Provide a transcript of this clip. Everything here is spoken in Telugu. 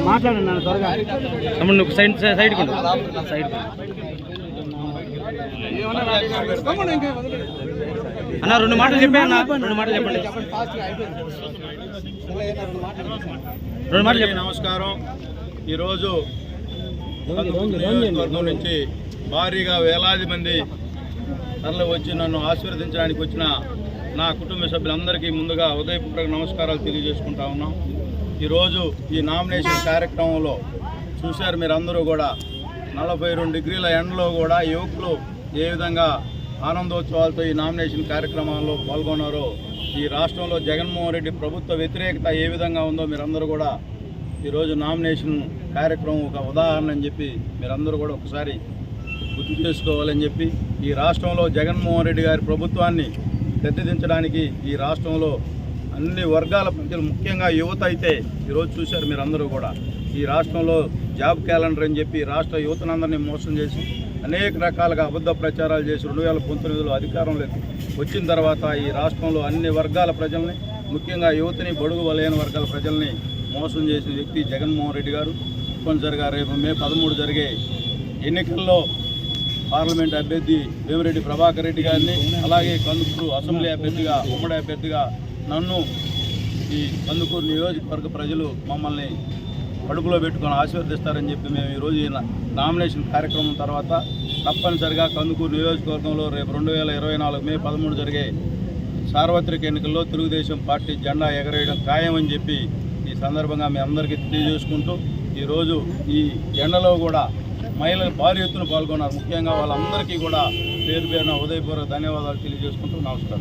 మాట్లాడండి త్వరగా నువ్వు సైడ్ అన్న 2 మాటలు చెప్పే అన్న 2 మాటలు చెప్పండి. 2 మాటలు చెప్పండి. నమస్కారం. ఈరోజు నియోజకవర్గం నుంచి భారీగా వేలాది మంది తరలి వచ్చి నన్ను ఆశీర్వదించడానికి వచ్చిన నా కుటుంబ సభ్యులందరికీ ముందుగా ఉదయపూర్వక నమస్కారాలు తెలియజేసుకుంటా ఉన్నాం. ఈరోజు ఈ నామినేషన్ కార్యక్రమంలో చూశారు మీరందరూ కూడా 42 డిగ్రీల ఎండలో కూడా యువకులు ఏ విధంగా ఆనందోత్సవాలతో ఈ నామినేషన్ కార్యక్రమంలో పాల్గొన్నారో, ఈ రాష్ట్రంలో జగన్మోహన్ రెడ్డి ప్రభుత్వ వ్యతిరేకత ఏ విధంగా ఉందో మీరందరూ కూడా ఈరోజు నామినేషన్ కార్యక్రమం ఒక ఉదాహరణ అని చెప్పి మీరందరూ కూడా ఒకసారి గుర్తు చేసుకోవాలని చెప్పి, ఈ రాష్ట్రంలో జగన్మోహన్ రెడ్డి గారి ప్రభుత్వాన్ని గద్దెదించడానికి ఈ రాష్ట్రంలో అన్ని వర్గాల ప్రజలు, ముఖ్యంగా యువత అయితే ఈరోజు చూశారు మీరందరూ కూడా ఈ రాష్ట్రంలో జాబ్ క్యాలెండర్ అని చెప్పి రాష్ట్ర యువతనందరినీ మోసం చేసి అనేక రకాలుగా అబద్ధ ప్రచారాలు చేసి 2019లో అధికారంలోకి వచ్చిన తర్వాత ఈ రాష్ట్రంలో అన్ని వర్గాల ప్రజల్ని, ముఖ్యంగా యువతని, బడుగు బలైన వర్గాల ప్రజల్ని మోసం చేసిన వ్యక్తి జగన్మోహన్ రెడ్డి గారు. తప్పనిసరిగా రేపు మే 13 జరిగే ఎన్నికల్లో పార్లమెంట్ అభ్యర్థి వేమిరెడ్డి ప్రభాకర్ రెడ్డి గారిని, అలాగే కందుకూరు అసెంబ్లీ అభ్యర్థిగా, ఉమ్మడి అభ్యర్థిగా నన్ను ఈ కందుకూరు నియోజకవర్గ ప్రజలు మమ్మల్ని అడుగులో పెట్టుకొని ఆశీర్వదిస్తారని చెప్పి మేము ఈరోజు ఈ నామినేషన్ కార్యక్రమం తర్వాత తప్పనిసరిగా కందుకూరు నియోజకవర్గంలో రేపు 2024 మే 13 జరిగే సార్వత్రిక ఎన్నికల్లో తెలుగుదేశం పార్టీ జెండా ఎగరేయడం ఖాయమని చెప్పి ఈ సందర్భంగా మీ అందరికీ తెలియజేసుకుంటూ, ఈరోజు ఈ ఎండలో కూడా మహిళలు భారీ ఎత్తున పాల్గొన్నారు. ముఖ్యంగా వాళ్ళందరికీ కూడా పేరు పేరున ఉదయపూర్వక ధన్యవాదాలు తెలియజేసుకుంటూ నమస్కారం.